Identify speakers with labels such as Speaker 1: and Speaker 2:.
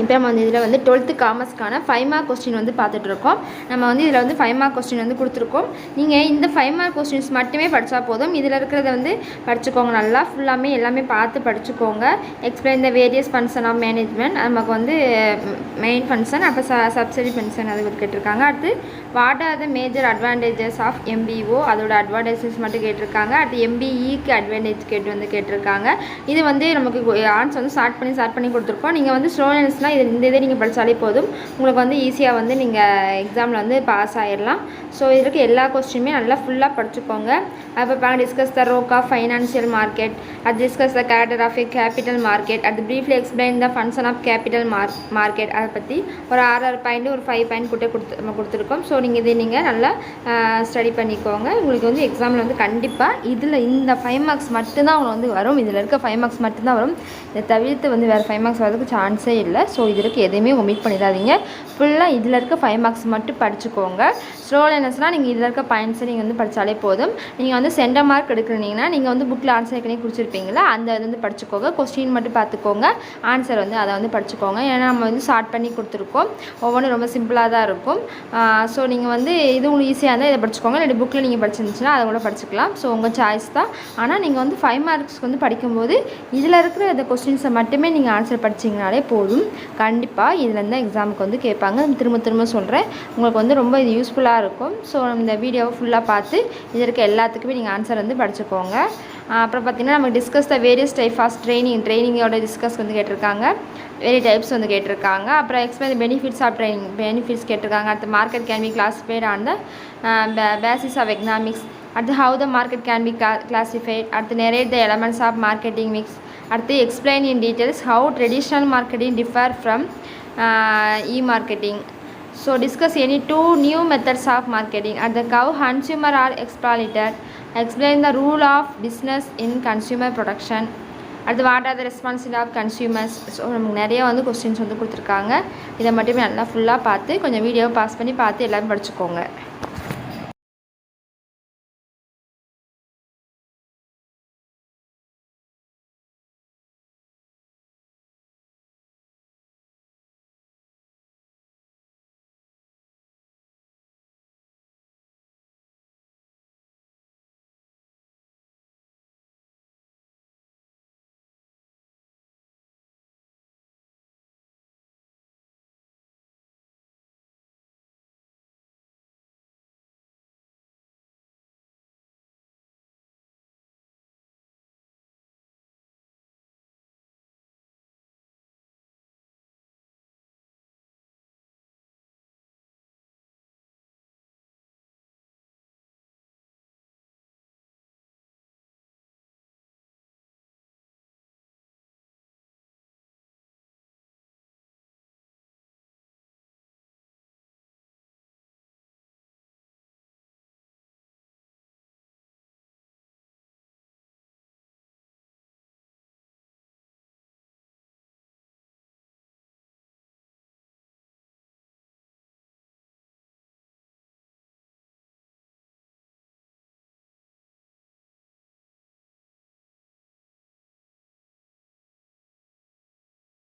Speaker 1: இப்போ நம்ம வந்து இதில் வந்து 12th காமர்ஸ்க்கான 5 மார்க் கொஸ்டின் வந்து பார்த்துட்ருக்கோம். நம்ம வந்து இதில் வந்து 5 மார்க் கொஸ்டின் வந்து கொடுத்துருக்கோம். நீங்கள் இந்த 5 மார்க் கொஸ்டின்ஸ் மட்டுமே படித்தா போதும். இதில் இருக்கிறத வந்து படிச்சுக்கோங்க, நல்லா ஃபுல்லாமே எல்லாமே பார்த்து படிச்சுக்கோங்க. Explain the various function of management, நமக்கு வந்து மெயின் ஃபங்க்ஷன், அப்போ சப்சிடி ஃபங்க்ஷன் அது கேட்டிருக்காங்க. அடுத்து what are the major advantages of MBO, அதோட அட்வான்டேஜஸ் மட்டும் கேட்டிருக்காங்க. அடுத்து MBEக்கு அட்வான்டேஜ் கேட்டிருக்காங்க. இது வந்து நமக்கு ஆன்சர் வந்து ஸ்டார்ட் பண்ணி கொடுத்துருக்கோம். நீங்கள் வந்து ஸ்டூடெண்ட்ஸ் இந்த இதை நீங்கள் படித்தாலே போதும், உங்களுக்கு வந்து ஈஸியாக வந்து நீங்கள் எக்ஸாமில் வந்து பாஸ் ஆகிடலாம். ஸோ இதுக்கு எல்லா கொஸ்டினுமே நல்லா ஃபுல்லாக படிச்சுக்கோங்க. அப்போ discuss the role of financial market, அது discuss the character of a capital market, அது briefly explain the function of capital market, அதை பற்றி ஒரு 6 பாயிண்ட் ஒரு 5 பாயிண்ட் கொடுத்துருக்கோம். ஸோ நீங்கள் நல்லா ஸ்டடி பண்ணிக்கோங்க. உங்களுக்கு வந்து எக்ஸாமில் வந்து கண்டிப்பாக இதில் இந்த 5 மார்க்ஸ் மட்டும்தான் உங்களுக்கு வந்து வரும். இதில் இருக்க 5 மார்க்ஸ் மட்டும்தான் வரும். இதை தவிர்த்து வந்து வேறு 5 மார்க்ஸ் வரதுக்கு சான்ஸே இல்லை. ஸோ இதற்கு எதையுமே ஒமிட் பண்ணிடாதீங்க. ஃபுல்லாக இதில் இருக்க 5 மார்க்ஸ் மட்டும் படிச்சுக்கோங்க. ஸ்லோ லேர்னர்ஸ்னால் நீங்கள் இதில் இருக்க பாயிண்ட்ஸை நீங்கள் வந்து படித்தாலே போதும். நீங்கள் வந்து சென்டர் மார்க் எடுக்கிறீங்கன்னா நீங்கள் வந்து புக்கில் ஆன்சர் ஏற்கனவே குறிச்சிருப்பீங்களா, அந்த இது வந்து படிச்சுக்கோங்க. கொஸ்டின் மட்டும் பார்த்துக்கோங்க, ஆன்சர் வந்து அதை வந்து படிச்சுக்கோங்க. ஏன்னா நம்ம வந்து ஸ்டார்ட் பண்ணி கொடுத்துருக்கோம், ஒவ்வொன்றும் ரொம்ப சிம்பிளாக தான் இருக்கும். ஸோ நீங்கள் வந்து இது உங்களுக்கு ஈஸியாக இருந்தால் இதை படிச்சுக்கோங்க. இல்லை புக்கில் நீங்கள் படிச்சிருந்துச்சுன்னா அதை கூட படிச்சுக்கலாம். ஸோ உங்கள் சாய்ஸ் தான். ஆனால் நீங்கள் வந்து 5 மார்க்ஸ்க்கு வந்து படிக்கும்போது இதில் இருக்கிற இந்த கொஸ்டின்ஸை மட்டுமே நீங்கள் ஆன்சர் படிச்சிங்கனாலே போதும். கண்டிப்பாக இதில் இருந்தால் எக்ஸாமுக்கு வந்து கேட்பாங்க. திரும்ப சொல்கிறேன், உங்களுக்கு வந்து ரொம்ப இது யூஸ்ஃபுல்லாக இருக்கும். ஸோ இந்த வீடியோவை ஃபுல்லாக பார்த்து இதற்கு எல்லாத்துக்குமே நீங்கள் ஆன்சர் வந்து படிச்சுக்கோங்க. அப்புறம் பார்த்திங்கன்னா நம்ம discuss the various type of ட்ரைனிங்கோட டிஸ்கஸ் வந்து கேட்டிருக்காங்க. வேரிய டைப்ஸ் வந்து கேட்டிருக்காங்க. அப்புறம் explain benefits of training benefits கேட்டிருக்காங்க. அடுத்து market can be classified on the basis of economics. அடுத்து how the market can be classified. அடுத்து narrate the elements of marketing mix. அடுத்து explain in details how traditional marketing differ from e-marketing. So discuss any 2 new methods of marketing. At the how consumer are exploited. Explain the rule of business in consumer production. At the what are the responsibility of consumers. So நமக்கு நிறைய வந்து questions வந்து கொடுத்துருக்காங்க. இதை மட்டுமே நல்லா ஃபுல்லாக பார்த்து கொஞ்சம் வீடியோவை பாஸ் பண்ணி பார்த்து எல்லோரும் படிச்சுக்கோங்க.